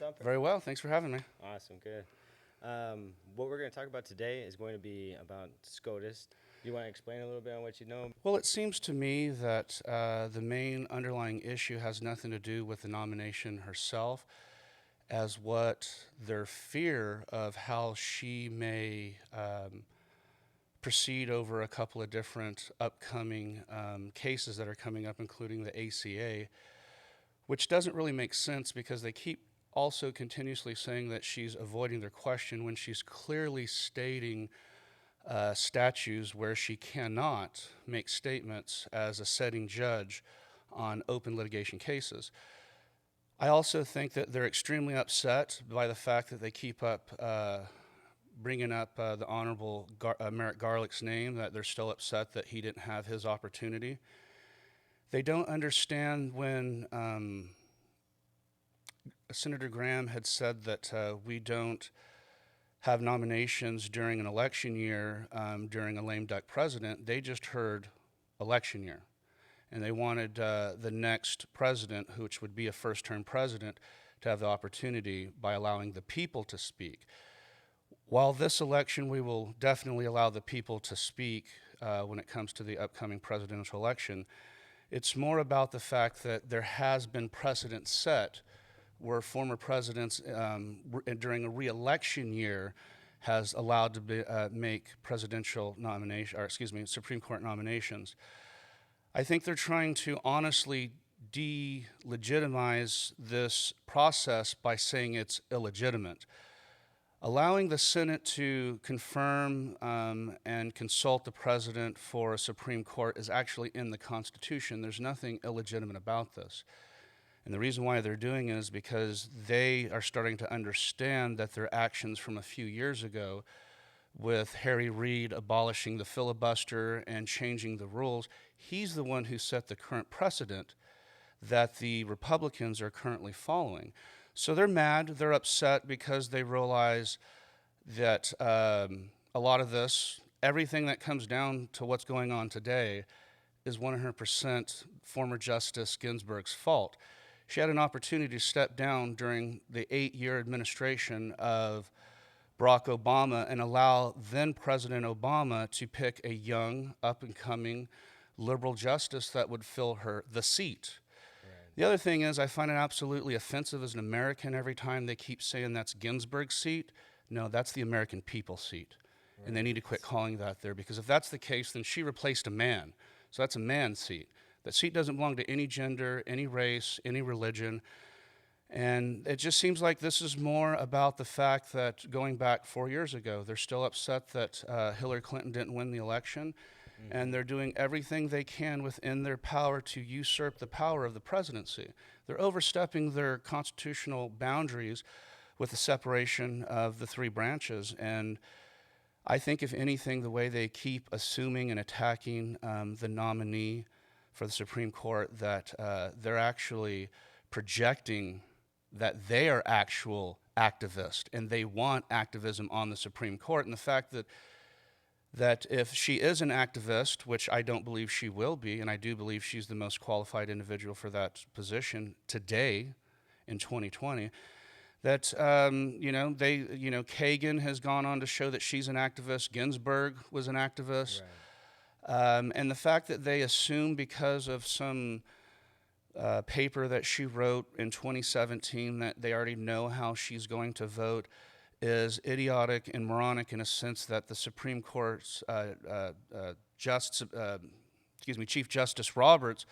Dumper? Very well. Thanks for having me. Awesome, good. What we're going to talk about today is going to be about Scotus. Do you want to explain a little bit on what you know? Well, it seems to me that the main underlying issue has nothing to do with the nomination herself, as what their fear of how she may proceed over a couple of different upcoming cases that are coming up, including the ACA, which doesn't really make sense because they keep also continuously saying that she's avoiding their question when she's clearly stating statutes where she cannot make statements as a setting judge on open litigation cases. I also think that they're extremely upset by the fact that they keep up bringing up the Honorable Merrick Garlick's name, that they're still upset that he didn't have his opportunity. They don't understand when Senator Graham had said that we don't have nominations during an election year during a lame duck president. They just heard election year. And they wanted the next president, which would be a first-term president, to have the opportunity by allowing the people to speak. While this election, we will definitely allow the people to speak when it comes to the upcoming presidential election. It's more about the fact that there has been precedent set where former presidents during a re-election year has allowed to make presidential nomination, or excuse me, Supreme Court nominations. I think they're trying to honestly delegitimize this process by saying it's illegitimate. Allowing the Senate to confirm and consult the president for a Supreme Court is actually in the Constitution. There's nothing illegitimate about this. And the reason why they're doing it is because they are starting to understand that their actions from a few years ago with Harry Reid abolishing the filibuster and changing the rules, he's the one who set the current precedent that the Republicans are currently following. So they're mad, they're upset because they realize that a lot of this, everything that comes down to what's going on today is 100% former Justice Ginsburg's fault. She had an opportunity to step down during the 8-year administration of Barack Obama and allow then President Obama to pick a young, up-and-coming liberal justice that would fill the seat. The other thing is, I find it absolutely offensive as an American every time they keep saying that's Ginsburg's seat. No, that's the American people's seat. Right. And they need to quit calling that there, because if that's the case, then she replaced a man. So that's a man's seat. That seat doesn't belong to any gender, any race, any religion. And it just seems like this is more about the fact that going back 4 years ago, they're still upset that Hillary Clinton didn't win the election. And they're doing everything they can within their power to usurp the power of the presidency. They're overstepping their constitutional boundaries with the separation of the three branches. And I think, if anything, the way they keep assuming and attacking the nominee for the Supreme Court, that they're actually projecting that they are actual activists and they want activism on the Supreme Court. And the fact that if she is an activist, which I don't believe she will be, and I do believe she's the most qualified individual for that position today in 2020, that, Kagan has gone on to show that she's an activist. Ginsburg was an activist. Right. And the fact that they assume because of some paper that she wrote in 2017 that they already know how she's going to vote is idiotic and moronic, in a sense that the Supreme Court's Chief Justice Roberts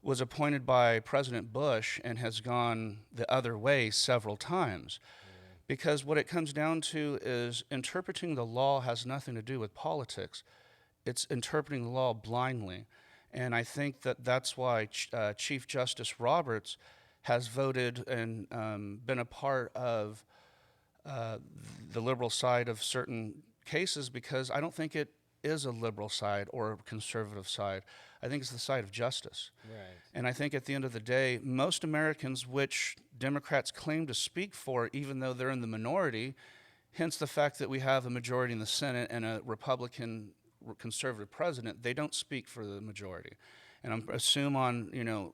was appointed by President Bush and has gone the other way several times. Because what it comes down to is interpreting the law has nothing to do with politics. It's interpreting the law blindly. And I think that that's why Chief Justice Roberts has voted and been a part of the liberal side of certain cases, because I don't think it is a liberal side or a conservative side. I think it's the side of justice. Right. And I think at the end of the day, most Americans, which Democrats claim to speak for, even though they're in the minority, hence the fact that we have a majority in the Senate and a Republican conservative president, they don't speak for the majority. And I assume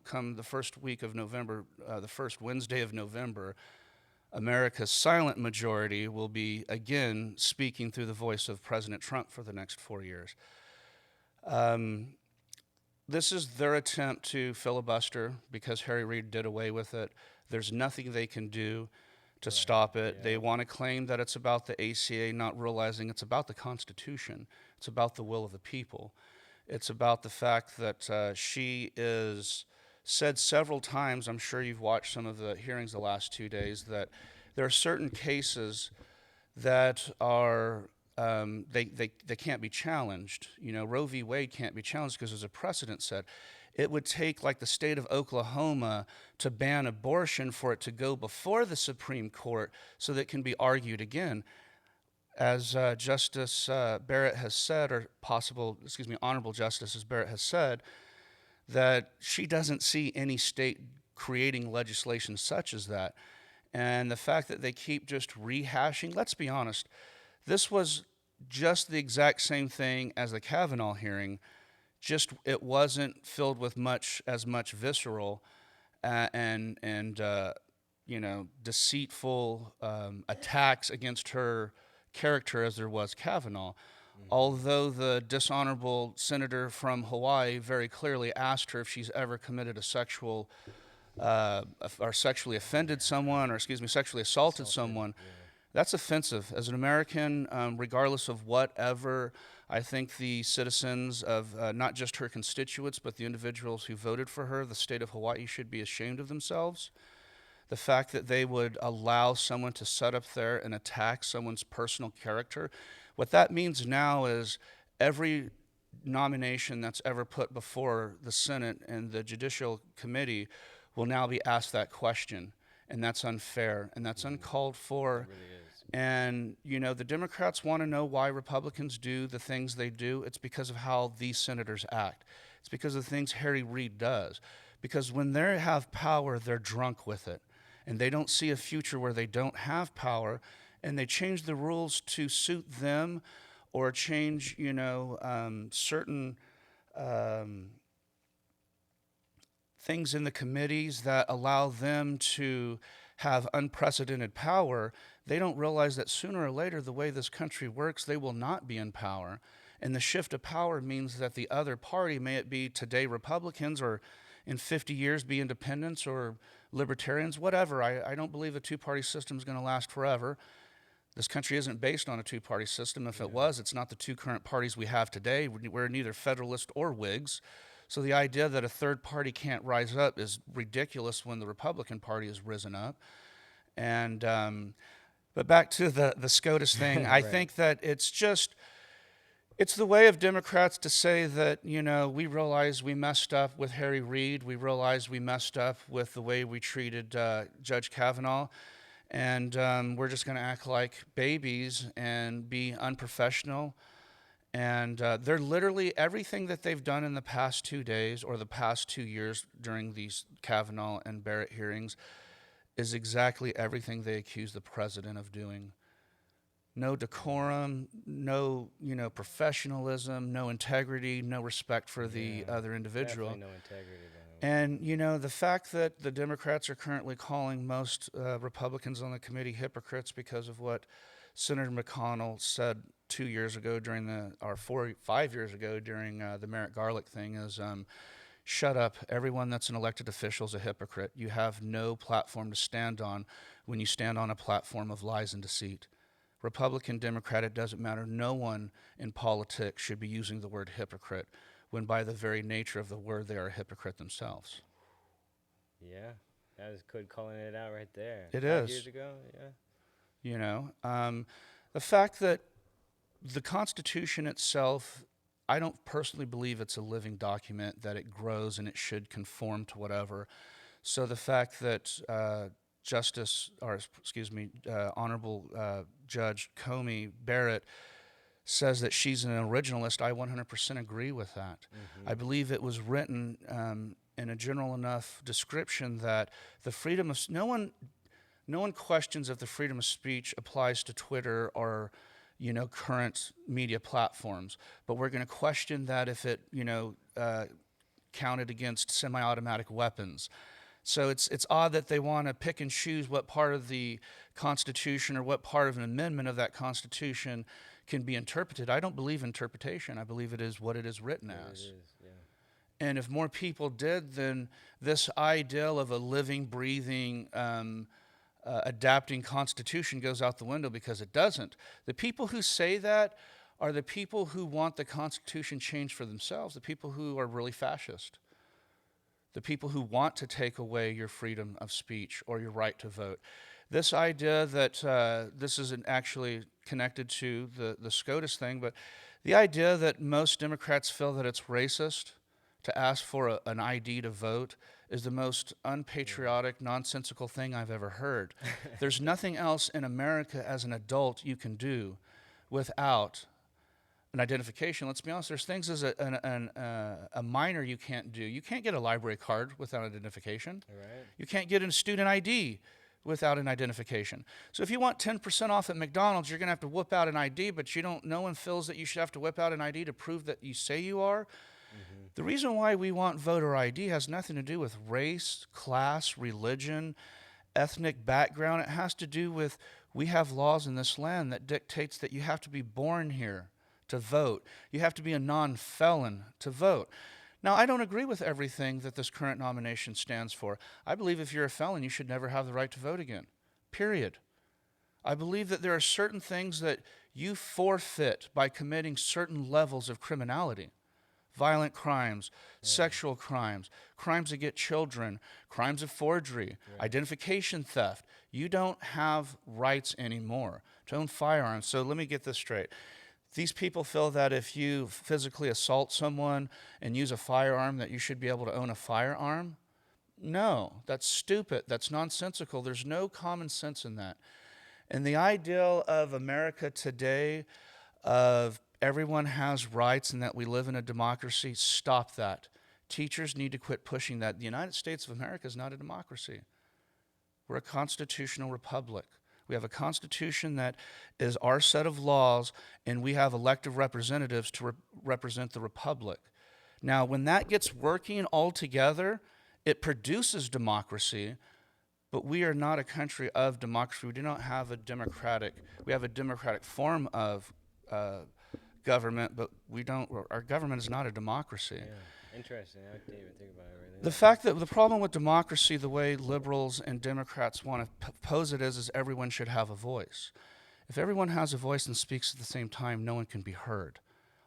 come the first week of November, the first Wednesday of November, America's silent majority will be again speaking through the voice of President Trump for the next 4 years. This is their attempt to filibuster because Harry Reid did away with it. There's nothing they can do to stop it. yeah. They want to claim that it's about the ACA, not realizing it's about the Constitution. It's about the will of the people. It's about the fact that she is said several times, I'm sure you've watched some of the hearings the last 2 days, that there are certain cases that are they can't be challenged. You know, Roe v. Wade can't be challenged because, as a precedent set, it would take like the state of Oklahoma to ban abortion for it to go before the Supreme Court so that it can be argued again. As Justice Barrett has said, or Honorable Justice Barrett has said, that she doesn't see any state creating legislation such as that. And the fact that they keep just rehashing, let's be honest, this was just the exact same thing as the Kavanaugh hearing, just it wasn't filled with as much visceral and deceitful attacks against her character as there was Kavanaugh. Although the dishonorable senator from Hawaii very clearly asked her if she's ever committed a sexual or sexually offended someone, or sexually assaulted someone, that's offensive. As an American, regardless of whatever, I think the citizens of not just her constituents, but the individuals who voted for her, the state of Hawaii, should be ashamed of themselves. The fact that they would allow someone to sit up there and attack someone's personal character, what that means now is every nomination that's ever put before the Senate and the Judicial Committee will now be asked that question. And that's unfair, and that's uncalled for. It really is. And, the Democrats want to know why Republicans do the things they do. It's because of how these senators act. It's because of the things Harry Reid does. Because when they have power, they're drunk with it. And they don't see a future where they don't have power, and they change the rules to suit them or change, certain things in the committees that allow them to have unprecedented power. They don't realize that sooner or later, the way this country works, they will not be in power. And the shift of power means that the other party, may it be today Republicans or in 50 years be independents or libertarians, whatever. I don't believe a two-party system is going to last forever. This country isn't based on a two-party system. If it was, it's not the two current parties we have today. We're neither Federalist or Whigs. So the idea that a third party can't rise up is ridiculous when the Republican Party has risen up. And but back to the SCOTUS thing, I think that it's the way of Democrats to say that, we realize we messed up with Harry Reid. We realize we messed up with the way we treated Judge Kavanaugh. And we're just going to act like babies and be unprofessional. And they're literally, everything that they've done in the past 2 days or the past 2 years during these Kavanaugh and Barrett hearings is exactly everything they accuse the president of doing. No decorum, no, professionalism, no integrity, no respect for the other individual. Definitely no integrity though. And, the fact that the Democrats are currently calling most Republicans on the committee hypocrites because of what Senator McConnell said 2 years ago during 5 years ago during the Merrick Garlick thing is, shut up. Everyone that's an elected official is a hypocrite. You have no platform to stand on when you stand on a platform of lies and deceit. Republican, Democrat, it doesn't matter. No one in politics should be using the word hypocrite when by the very nature of the word they are a hypocrite themselves. Yeah, that is good calling it out right there. It 5 is. years ago, yeah. The fact that the Constitution itself, I don't personally believe it's a living document, that it grows and it should conform to whatever. So the fact that Honorable Judge Comey Barrett says that she's an originalist, I 100% agree with that. Mm-hmm. I believe it was written in a general enough description that the freedom of no one questions if the freedom of speech applies to Twitter or current media platforms, but we're going to question that if it counted against semi-automatic weapons. So it's odd that they want to pick and choose what part of the Constitution or what part of an amendment of that Constitution can be interpreted. I don't believe interpretation. I believe it is what it is written What as. it is, yeah. And if more people did, then this ideal of a living, breathing, adapting Constitution goes out the window, because it doesn't. The people who say that are the people who want the Constitution changed for themselves, the people who are really fascist, the people who want to take away your freedom of speech or your right to vote. This idea that this isn't actually connected to the SCOTUS thing, but the idea that most Democrats feel that it's racist to ask for an ID to vote is the most unpatriotic, nonsensical thing I've ever heard. There's nothing else in America as an adult you can do without an identification. Let's be honest, there's things as a minor you can't do. You can't get a library card without identification. Right. You can't get a student ID without an identification. So if you want 10% off at McDonald's, you're going to have to whip out an ID, but no one feels that you should have to whip out an ID to prove that you say you are. Mm-hmm. The reason why we want voter ID has nothing to do with race, class, religion, ethnic background. It has to do with, we have laws in this land that dictates that you have to be born here to vote. You have to be a non-felon to vote. Now, I don't agree with everything that this current nomination stands for. I believe if you're a felon, you should never have the right to vote again, period. I believe that there are certain things that you forfeit by committing certain levels of criminality. Violent crimes, sexual crimes, crimes against children, crimes of forgery, identification theft. You don't have rights anymore to own firearms. So let me get this straight. These people feel that if you physically assault someone and use a firearm, that you should be able to own a firearm. No, that's stupid. That's nonsensical. There's no common sense in that. And the ideal of America today, of everyone has rights and that we live in a democracy, stop that. Teachers need to quit pushing that. The United States of America is not a democracy. We're a constitutional republic. We have a constitution that is our set of laws, and we have elected representatives to represent the republic. Now, when that gets working all together, it produces democracy, but we are not a country of democracy. We do not have we have a democratic form of government, but our government is not a democracy. Yeah, interesting. I didn't even think about it right there. The fact that the problem with democracy, the way liberals and Democrats want to pose it is everyone should have a voice. If everyone has a voice and speaks at the same time, no one can be heard.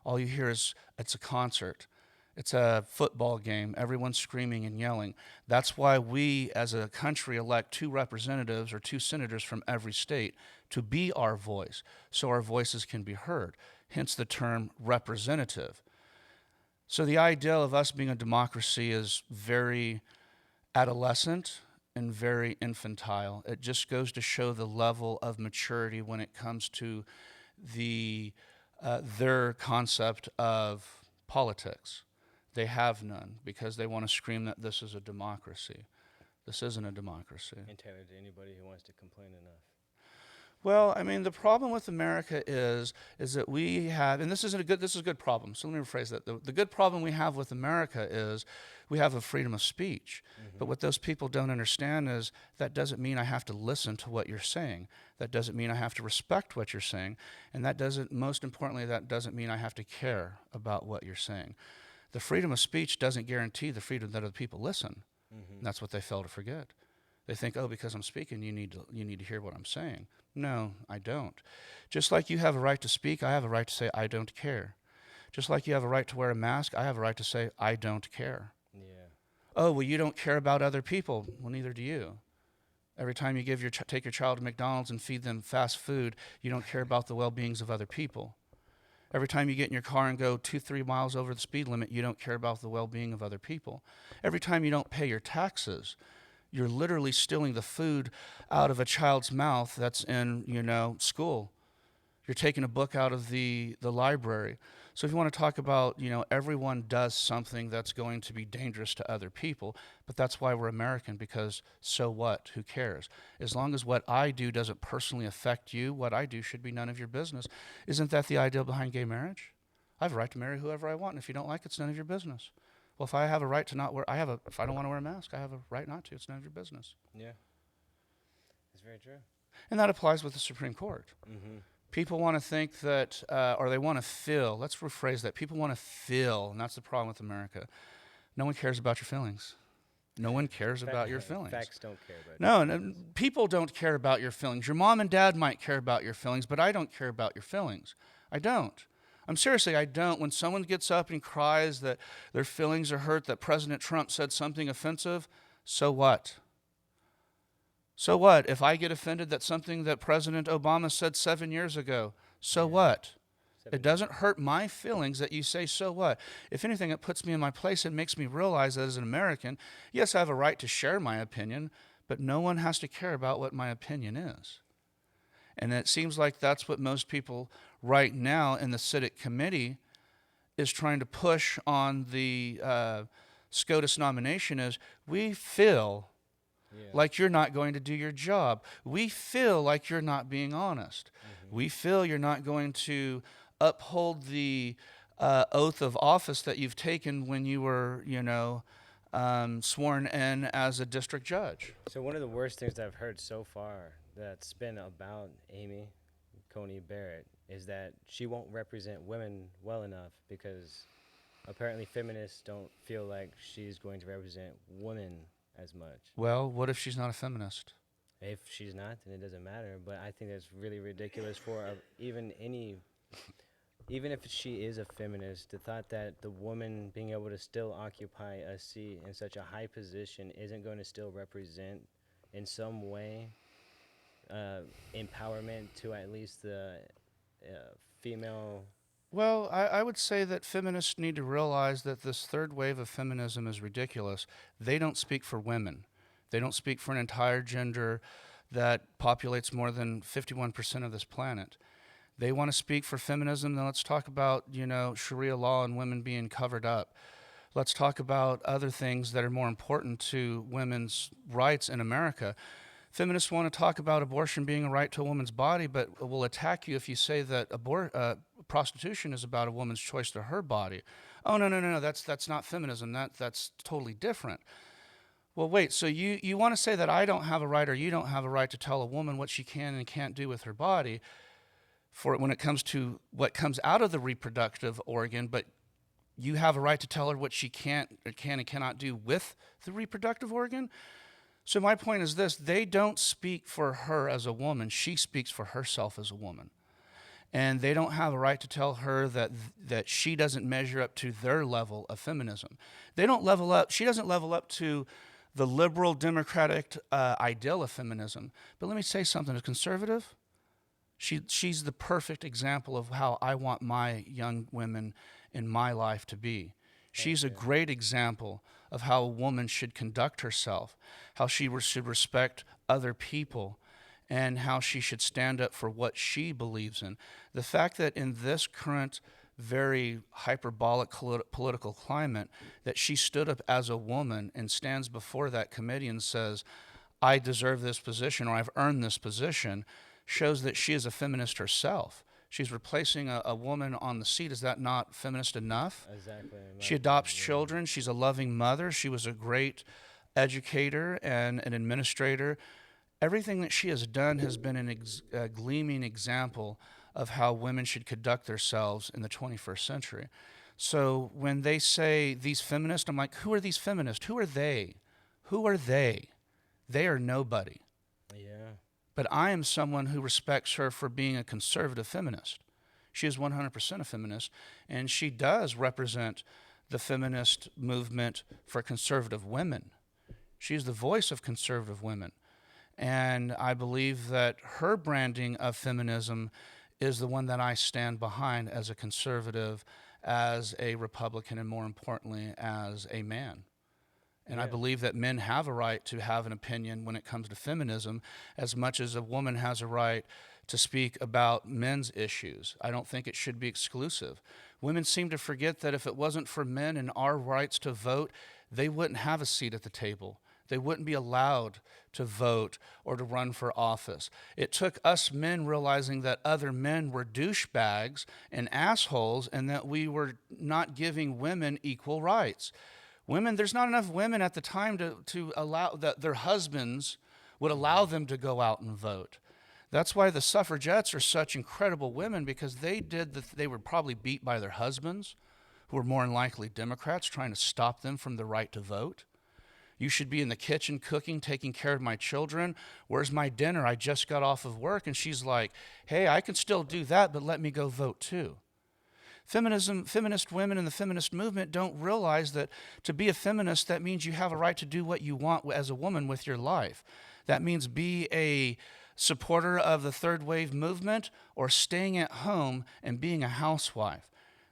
All you hear is, it's a concert. It's a football game. Everyone's screaming and yelling. That's why we, as a country, elect 2 representatives or 2 senators from every state to be our voice, so our voices can be heard. Hence the term representative. So the ideal of us being a democracy is very adolescent and very infantile. It just goes to show the level of maturity when it comes to their concept of politics. They have none because they want to scream that this is a democracy. This isn't a democracy. And Taylor, to anybody who wants to complain enough. Well, I mean, the problem with America is that we have, and this is a good problem. So let me rephrase that. The good problem we have with America is we have a freedom of speech. Mm-hmm. But what those people don't understand is that doesn't mean I have to listen to what you're saying. That doesn't mean I have to respect what you're saying. And most importantly, that doesn't mean I have to care about what you're saying. The freedom of speech doesn't guarantee the freedom that other people listen. Mm-hmm. And that's what they fail to forget. They think, oh, because I'm speaking, you need to hear what I'm saying. No, I don't. Just like you have a right to speak, I have a right to say, I don't care. Just like you have a right to wear a mask, I have a right to say, I don't care. Yeah. Oh, well, you don't care about other people. Well, neither do you. Every time you take your child to McDonald's and feed them fast food, you don't care about the well-beings of other people. Every time you get in your car and go 2-3 miles over the speed limit, you don't care about the well-being of other people. Every time you don't pay your taxes, you're literally stealing the food out of a child's mouth that's in, school. You're taking a book out of the library. So if you want to talk about, everyone does something that's going to be dangerous to other people, but that's why we're American, because so what? Who cares? As long as what I do doesn't personally affect you, what I do should be none of your business. Isn't that the ideal behind gay marriage? I have a right to marry whoever I want, and if you don't like it, it's none of your business. Well, if I have a right to not wear, if I don't want to wear a mask, I have a right not to. It's none of your business. Yeah. That's very true. And that applies with the Supreme Court. Mm-hmm. People want to think that, or they want to feel, let's rephrase that. People want to feel, and that's the problem with America. No one cares about your feelings. No one cares about your feelings. Facts don't care about No, people don't care about your feelings. Your mom and dad might care about your feelings, but I don't care about your feelings. I don't. Seriously, I don't. When someone gets up and cries that their feelings are hurt, that President Trump said something offensive, so what? So what? If I get offended that something that President Obama said 7 years ago, so what? It doesn't hurt my feelings that you say, so what? If anything, it puts me in my place and makes me realize that as an American, yes, I have a right to share my opinion, but no one has to care about what my opinion is. And it seems like that's what most people right now in the Senate committee is trying to push on the Scotus nomination is, we feel like you're not going to do your job. We feel like you're not being honest. Mm-hmm. We feel you're not going to uphold the oath of office that you've taken when you were, sworn in as a district judge. So one of the worst things I've heard so far that's been about Amy Coney Barrett is that she won't represent women well enough because apparently feminists don't feel like she's going to represent women as much. Well, what if she's not a feminist? If she's not, then it doesn't matter. But I think that's really ridiculous for even if she is a feminist, the thought that the woman being able to still occupy a seat in such a high position isn't going to still represent in some way empowerment to at least the female. Well, I would say that feminists need to realize that this third wave of feminism is ridiculous. They don't speak for women. They don't speak for an entire gender that populates more than 51% of this planet. They want to speak for feminism, then let's talk about, Sharia law and women being covered up. Let's talk about other things that are more important to women's rights in America. Feminists want to talk about abortion being a right to a woman's body, but will attack you if you say that prostitution is about a woman's choice to her body. Oh, no, that's not feminism. That's totally different. Well, wait, so you want to say that I don't have a right or you don't have a right to tell a woman what she can and can't do with her body for when it comes to what comes out of the reproductive organ, but you have a right to tell her what she can and cannot do with the reproductive organ? So my point is this: they don't speak for her as a woman. She speaks for herself as a woman. And they don't have a right to tell her that she doesn't measure up to their level of feminism. They don't level up. She doesn't level up to the liberal democratic ideal of feminism. But let me say something. As conservative, she's the perfect example of how I want my young women in my life to be. She's a great example of how a woman should conduct herself, how she should respect other people, and how she should stand up for what she believes in. The fact that in this current very hyperbolic political climate, that she stood up as a woman and stands before that committee and says, I deserve this position or I've earned this position, shows that she is a feminist herself. She's replacing a woman on the seat. Is that not feminist enough? Exactly. She adopts children. She's a loving mother. She was a great educator and an administrator. Everything that she has done has been a gleaming example of how women should conduct themselves in the 21st century. So when they say these feminists, I'm like, who are these feminists? Who are they? Who are they? They are nobody. Yeah. But I am someone who respects her for being a conservative feminist. She is 100% a feminist, and she does represent the feminist movement for conservative women. She's the voice of conservative women. And I believe that her branding of feminism is the one that I stand behind as a conservative, as a Republican, and more importantly, as a man. And I believe that men have a right to have an opinion when it comes to feminism as much as a woman has a right to speak about men's issues. I don't think it should be exclusive. Women seem to forget that if it wasn't for men and our rights to vote, they wouldn't have a seat at the table. They wouldn't be allowed to vote or to run for office. It took us men realizing that other men were douchebags and assholes and that we were not giving women equal rights. Women, there's not enough women at the time to allow that their husbands would allow them to go out and vote. That's why the suffragettes are such incredible women, because they were probably beat by their husbands, who were more than likely Democrats, trying to stop them from the right to vote. You should be in the kitchen cooking, taking care of my children. Where's my dinner? I just got off of work. And she's like, hey, I can still do that, but let me go vote too. Feminist women in the feminist movement don't realize that to be a feminist, that means you have a right to do what you want as a woman with your life. That means be a supporter of the third wave movement or staying at home and being a housewife.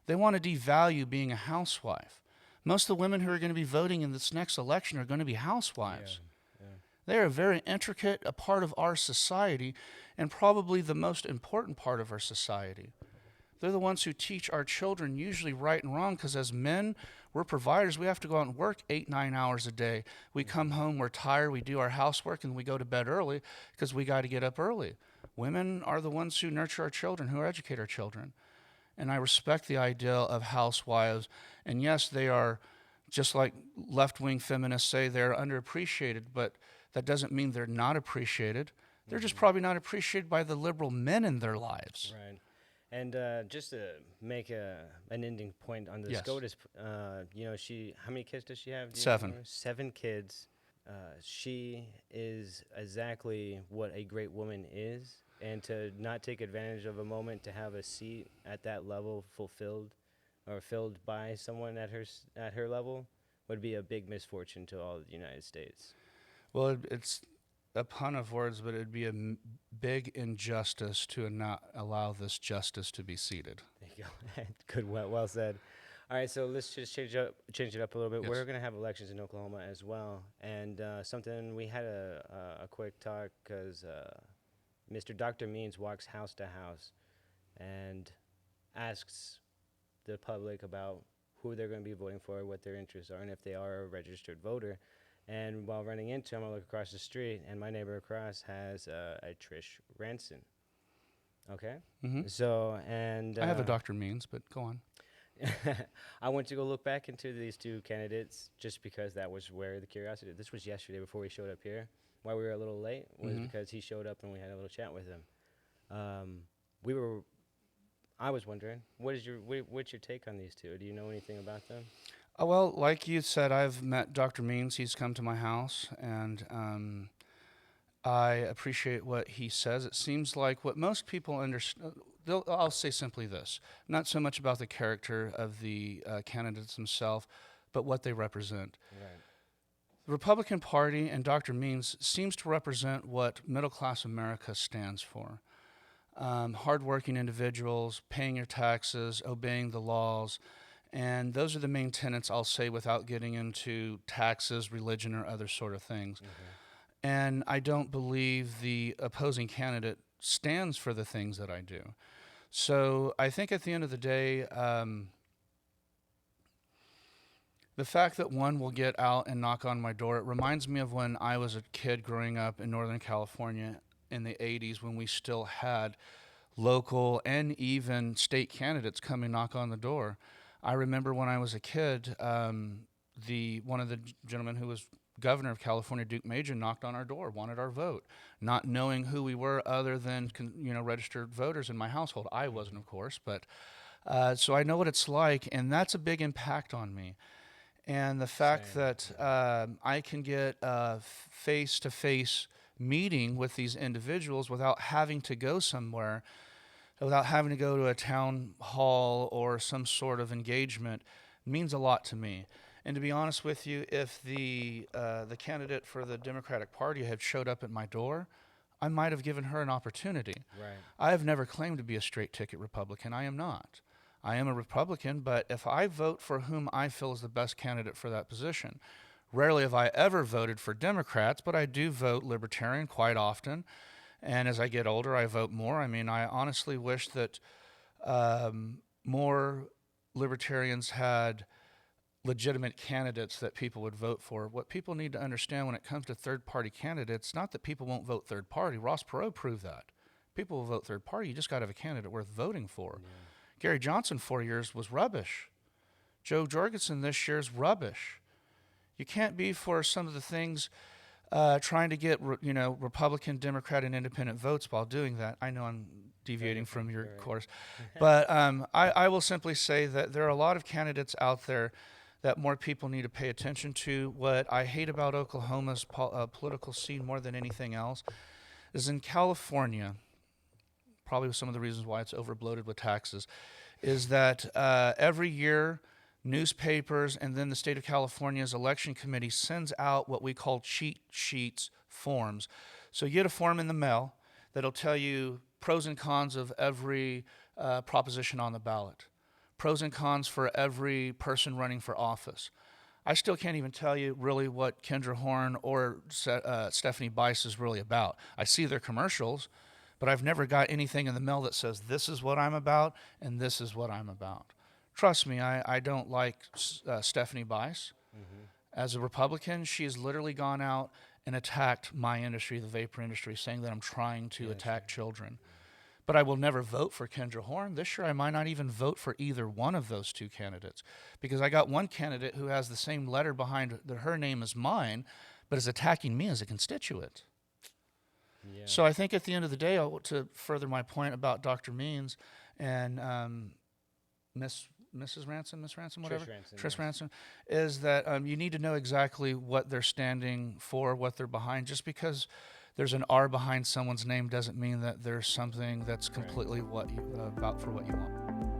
They want to devalue being a housewife. Most of the women who are going to be voting in this next election are going to be housewives. Yeah. They are a very intricate a part of our society, and probably the most important part of our society. They're the ones who teach our children usually right and wrong, because as men, we're providers. We have to go out and work 8-9 hours a day. We come home, we're tired, we do our housework, and we go to bed early because we got to get up early. Women are the ones who nurture our children, who educate our children. And I respect the idea of housewives. And yes, they are, just like left-wing feminists say, they're underappreciated, but that doesn't mean they're not appreciated. They're just probably not appreciated by the liberal men in their lives. Right. And just to make an ending point on the Yes. Scotus, how many kids does she have? Do you 7. remember? 7 kids. She is exactly what a great woman is. And to not take advantage of a moment to have a seat at that level filled by someone at her level would be a big misfortune to all of the United States. Well, it's a pun of words, but it'd be a big injustice to not allow this justice to be seated. There you go. Good, well said. All right, so let's just change it up a little bit. Yes. We're going to have elections in Oklahoma as well, and something we had a quick talk because Mr. Dr. Means walks house to house and asks the public about who they're going to be voting for, what their interests are, and if they are a registered voter. And while running into him, I look across the street, and my neighbor across has a Trish Ranson. Okay? Mm-hmm. So, and... I have a Dr. Means, but go on. I went to go look back into these two candidates just because that was where the curiosity... This was yesterday before we showed up here. Why we were a little late was because he showed up and we had a little chat with him. I was wondering, what's your take on these two? Do you know anything about them? Well, like you said, I've met Dr. Means. He's come to my house, and I appreciate what he says. It seems like what most people understand, I'll say simply this, not so much about the character of the candidates themselves, but what they represent. Right. The Republican Party and Dr. Means seems to represent what middle-class America stands for. Hardworking individuals, paying your taxes, obeying the laws, and those are the main tenets, I'll say, without getting into taxes, religion, or other sort of things. Mm-hmm. And I don't believe the opposing candidate stands for the things that I do. So I think at the end of the day, the fact that one will get out and knock on my door, it reminds me of when I was a kid growing up in Northern California in the 80s, when we still had local and even state candidates come and knock on the door. I remember when I was a kid, one of the gentlemen who was governor of California, Duke Major, knocked on our door, wanted our vote, not knowing who we were other than registered voters in my household. I wasn't, of course, but so I know what it's like, and that's a big impact on me. And the fact that I can get a face-to-face meeting with these individuals without having to go somewhere, without having to go to a town hall or some sort of engagement, means a lot to me. And to be honest with you, if the candidate for the Democratic Party had showed up at my door, I might have given her an opportunity. Right. I have never claimed to be a straight-ticket Republican. I am not. I am a Republican, but if I vote for whom I feel is the best candidate for that position, rarely have I ever voted for Democrats, but I do vote Libertarian quite often. And as I get older, I vote more. I mean, I honestly wish that more Libertarians had legitimate candidates that people would vote for. What people need to understand when it comes to third-party candidates, not that people won't vote third party. Ross Perot proved that. People will vote third party. You just got to have a candidate worth voting for. Yeah. Gary Johnson 4 years was rubbish. Joe Jorgensen this year's rubbish. You can't be for some of the things trying to get Republican, Democrat, and Independent votes while doing that. I know I'm deviating from your course, but I will simply say that there are a lot of candidates out there that more people need to pay attention to. What I hate about Oklahoma's political scene more than anything else is in California, probably some of the reasons why it's overbloated with taxes, is that every year newspapers and then the state of California's election committee sends out what we call cheat sheets forms. So you get a form in the mail that'll tell you pros and cons of every proposition on the ballot, pros and cons for every person running for office. I still can't even tell you really what Kendra Horn or Stephanie Bice is really about. I see their commercials, but I've never got anything in the mail that says this is what I'm about and this is what I'm about. Trust me, I don't like Stephanie Bice. As a Republican, she has literally gone out and attacked my industry, the vapor industry, saying that I'm trying to attack children. But I will never vote for Kendra Horn. This year, I might not even vote for either one of those two candidates, because I got one candidate who has the same letter behind her name as mine, but is attacking me as a constituent. Yeah. So I think at the end of the day, to further my point about Dr. Means and Mrs. Ransom, Miss Ransom, whatever, Trish Ransom, is that you need to know exactly what they're standing for, what they're behind. Just because there's an R behind someone's name doesn't mean that there's something that's completely what you about for what you want.